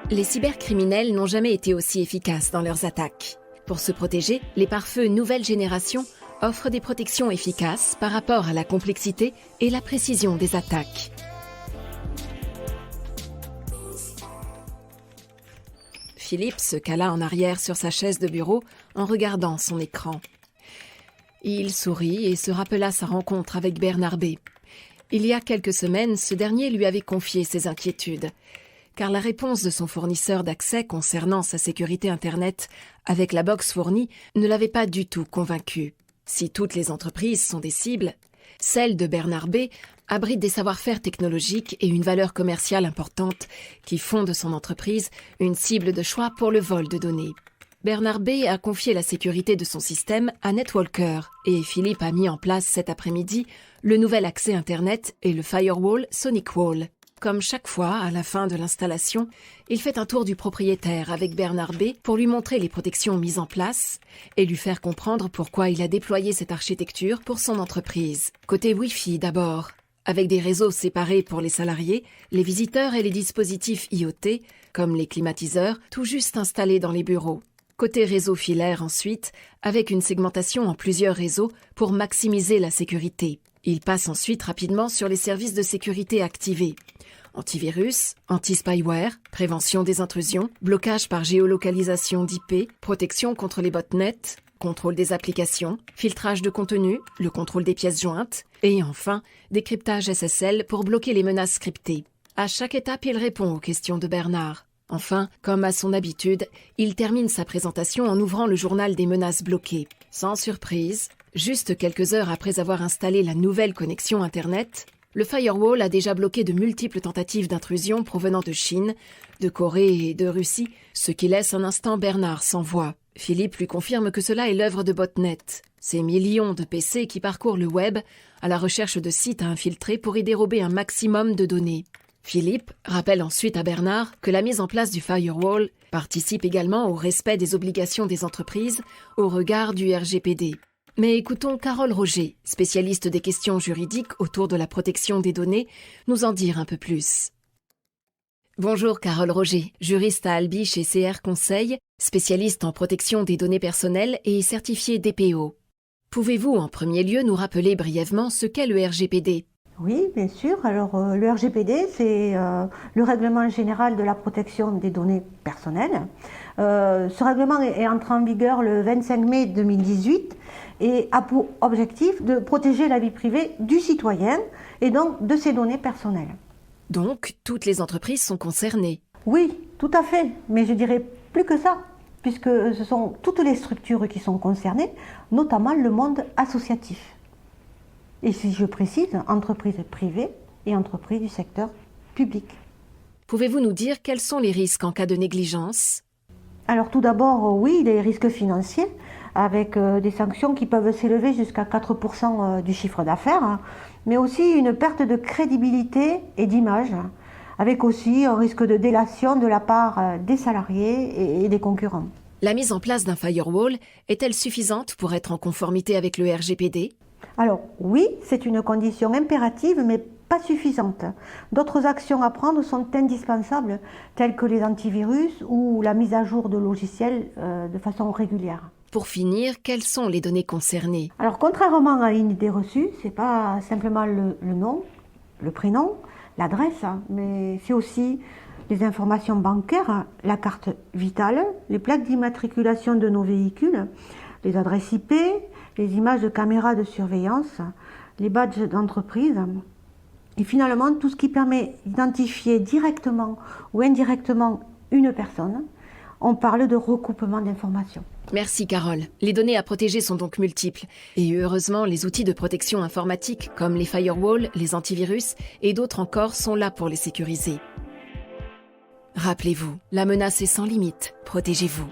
Les cybercriminels n'ont jamais été aussi efficaces dans leurs attaques. Pour se protéger, les pare-feux nouvelle génération offrent des protections efficaces par rapport à la complexité et la précision des attaques. Philippe se cala en arrière sur sa chaise de bureau en regardant son écran. Il sourit et se rappela sa rencontre avec Bernard B. Il y a quelques semaines, ce dernier lui avait confié ses inquiétudes, car la réponse de son fournisseur d'accès concernant sa sécurité Internet avec la box fournie ne l'avait pas du tout convaincu. Si toutes les entreprises sont des cibles, celle de Bernard B abrite des savoir-faire technologiques et une valeur commerciale importante qui font de son entreprise une cible de choix pour le vol de données. Bernard B a confié la sécurité de son système à NetWalker et Philippe a mis en place cet après-midi le nouvel accès Internet et le firewall SonicWall. Comme chaque fois, à la fin de l'installation, il fait un tour du propriétaire avec Bernard B pour lui montrer les protections mises en place et lui faire comprendre pourquoi il a déployé cette architecture pour son entreprise. Côté Wi-Fi d'abord, avec des réseaux séparés pour les salariés, les visiteurs et les dispositifs IoT, comme les climatiseurs, tout juste installés dans les bureaux. Côté réseau filaire ensuite, avec une segmentation en plusieurs réseaux pour maximiser la sécurité. Il passe ensuite rapidement sur les services de sécurité activés. Antivirus, anti-spyware, prévention des intrusions, blocage par géolocalisation d'IP, protection contre les botnets, contrôle des applications, filtrage de contenu, le contrôle des pièces jointes et enfin, décryptage SSL pour bloquer les menaces scriptées. À chaque étape, il répond aux questions de Bernard. Enfin, comme à son habitude, il termine sa présentation en ouvrant le journal des menaces bloquées. Sans surprise, juste quelques heures après avoir installé la nouvelle connexion Internet, le firewall a déjà bloqué de multiples tentatives d'intrusion provenant de Chine, de Corée et de Russie, ce qui laisse un instant Bernard sans voix. Philippe lui confirme que cela est l'œuvre de botnets, ces millions de PC qui parcourent le web à la recherche de sites à infiltrer pour y dérober un maximum de données. Philippe rappelle ensuite à Bernard que la mise en place du firewall participe également au respect des obligations des entreprises au regard du RGPD. Mais écoutons Carole Roger, spécialiste des questions juridiques autour de la protection des données, nous en dire un peu plus. Bonjour Carole Roger, juriste à Albi chez CR Conseil, spécialiste en protection des données personnelles et certifié DPO. Pouvez-vous en premier lieu nous rappeler brièvement ce qu'est le RGPD ? Oui, bien sûr. Alors, le RGPD, c'est le règlement général de la protection des données personnelles. Ce règlement est entré en vigueur le 25 mai 2018 et a pour objectif de protéger la vie privée du citoyen et donc de ses données personnelles. Donc, toutes les entreprises sont concernées. Oui, tout à fait, mais je dirais plus que ça, puisque ce sont toutes les structures qui sont concernées, notamment le monde associatif. Et si je précise, entreprises privées et entreprises du secteur public. Pouvez-vous nous dire quels sont les risques en cas de négligence ? Alors tout d'abord, oui, les risques financiers, avec des sanctions qui peuvent s'élever jusqu'à 4% du chiffre d'affaires, mais aussi une perte de crédibilité et d'image, avec aussi un risque de délation de la part des salariés et des concurrents. La mise en place d'un firewall est-elle suffisante pour être en conformité avec le RGPD ? Alors oui, c'est une condition impérative, mais pas suffisante. D'autres actions à prendre sont indispensables, telles que les antivirus ou la mise à jour de logiciels de façon régulière. Pour finir, quelles sont les données concernées ? Alors contrairement à une idée reçue, c'est pas simplement le nom, le prénom, l'adresse, mais c'est aussi les informations bancaires, la carte vitale, les plaques d'immatriculation de nos véhicules, les adresses IP, les images de caméras de surveillance, les badges d'entreprise et finalement tout ce qui permet d'identifier directement ou indirectement une personne. On parle de recoupement d'informations. Merci Carole. Les données à protéger sont donc multiples. Et heureusement, les outils de protection informatique comme les firewalls, les antivirus et d'autres encore sont là pour les sécuriser. Rappelez-vous, la menace est sans limite. Protégez-vous.